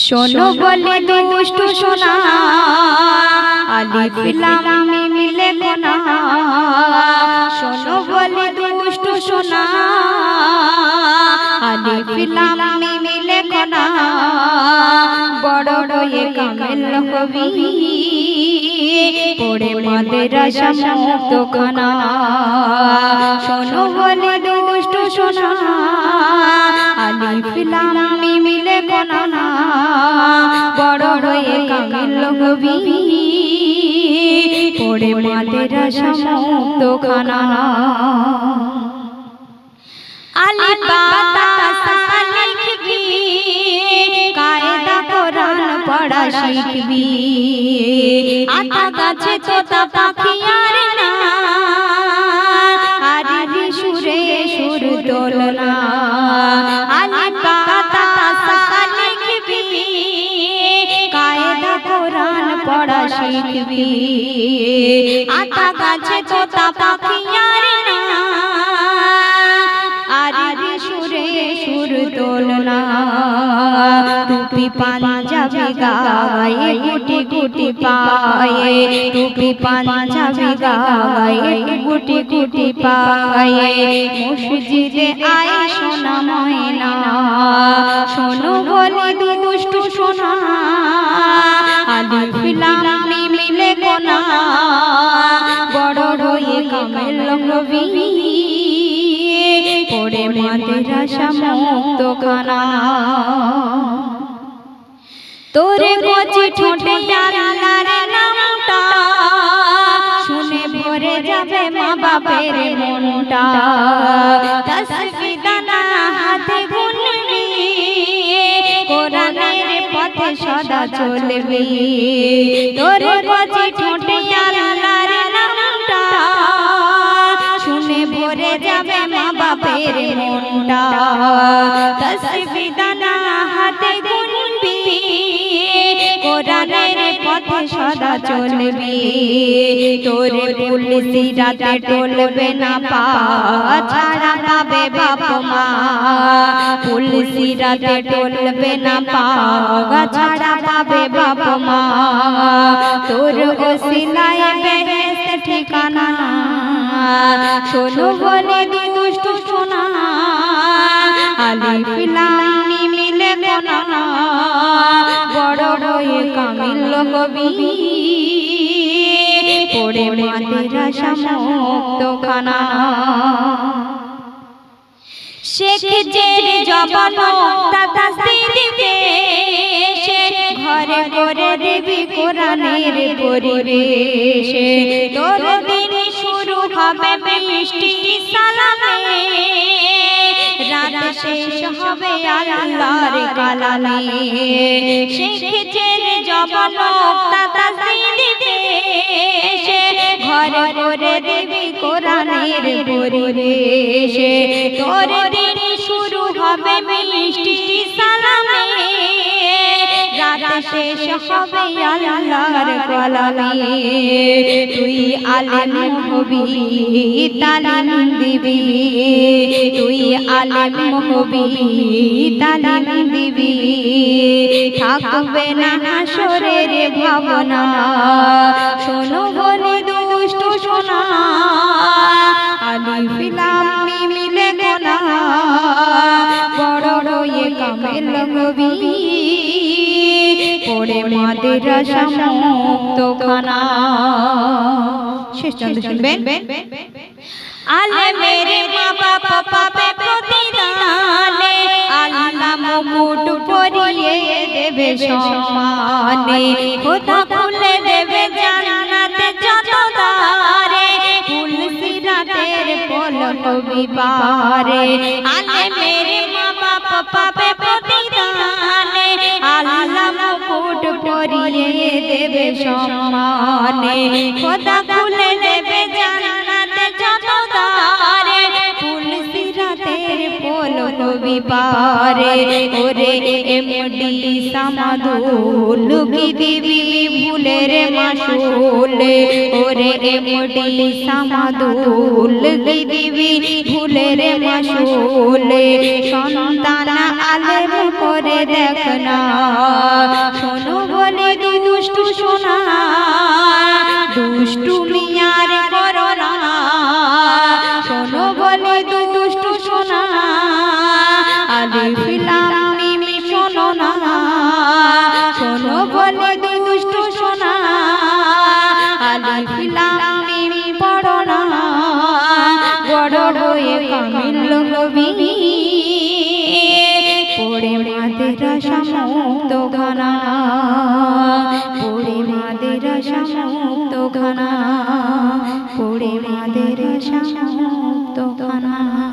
শোনো বলে দুষ্টু সোনা আলিফ লাম মিম লেখো না। শোনো বলে দুষ্টু সোনা আলিফ লাম মিম লেখো না। বড় হয়ে কামেল হবি পড়ে মাদ্রাসা মুক্তখানা। শোনো বলে দুষ্টু সোনা আলিফ লাম মিম লেখো না। বড় হয়ে কামেল হবি পড়ে মাদ্রাসা মুক্তখানা। আলিফ বা তা সা লিখবি কায়দা কোরআন পড়া শিখবি। আতা গাছে তোতা পাখি আর না আরে সুরে সুর দোলনা। আলিফ বা তা সা লিখবি কায়দা কোরআন পড়া শিখবি। আতা গাছে তোতা পাখি আর না আরে সুরে সুর দোলনা। টুপি পাঞ্জাবি গায়ে গুটি গুটি পায়ে। টুপি পাঞ্জাবি গায়ে গুটি গুটি পায়ে। মসজিদে আয় সোনা ময়না শোনো বলে দুষ্টু সোনা আলিফ লাম মিম লেখো না। বড় হয়ে কামেল হবি পড়ে মাদ্রাসা মুক্তখানা। তোরে কচি ঠোঁটে আল্লাহর নামটা শুনে ভরে যাবে মা বাপের মনটা। তাসবিহ দানা হাতে গুনবি কোরআনের পথে সদা চলবি। তোরে কচি ঠোঁটে আল্লাহর নামটা শুনে ভরে যাবে মা বাপের মনটা। তাসবিহ দানা হাতে গুনবি কোরআনের পথে সদা চলবি। তোরে পুলিশি রাতে টলবে না পা ছাড়া পাবে বাপ মা। পুলিশি রাতে টলবে না পা ছাড়া পাবে বাপ মা। তোর ওসিলায় বেহেশত ঠিকানা। শোনো বলে দুষ্টু সোনা আলিফ লাম মিম লেখো না। বড় হয়ে কামেল হবি পড়ে মাদ্রাসা মুক্তখানা। শেখ জের জবান তাসদিদে ঘরে ঘরে দিবি কোরআনের পরিবেশ। তোর দিন শুরু হবে মিষ্টি সালামে রাত শেষ হবে আল্লাহর কালামে। শেখ জের জবান তাসদিদে ঘরে ঘরে দিবি কোরআনের পরিবেশ। তোর দিন শুরু হবে মিষ্টি সালামে রাত শেষ হবে আল্লাহর কালামে। তুই আলেম হবি তালিম দিবি। তুই আলেম হবি তালিম দিবি। থাকবে না হাসরের ভাবনা। শোনো বলে দুষ্টু সোনা আলিফ লাম মিম লেখো না। বড় হয়ে কামেল হবি পড়ে মাদ্রাসা মুক্তখানা। শেষ ছন্দ শুনবেন। আলেমের মা বাবা পাবে প্রতিদানে আল্লাহ মুকুট পরিয়ে দেবে সম্মানে। খোদা খুলে দেবে জান্নাতে যত দ্বারে ফুল সিরাতের পলক বিবারে। আলেমের মা বাবা পাবে প্রতিদানে আল্লাহ মুকুট পরিয়ে দেবে সম্মানে। খোদা খুলে দেবে জান্নাতে যত দ্বারে ফুল সিরাতের পলক বিবারে। ওরে এমডি সামাদুল কি দিবি ভুলের মাসুল। ওরে এমডি সামাদুল কি দিবি ভুলের মাসুল। সন্তান আলেম করে দেখ না ইসলামী পড়না বড় হয়ে কামিল কবি পড়ে মাদ্রাসা মুক্ত গানা পড়ে মাদ্রাসা মুক্ত গানা পড়ে মাদ্রাসা মুক্ত গানা।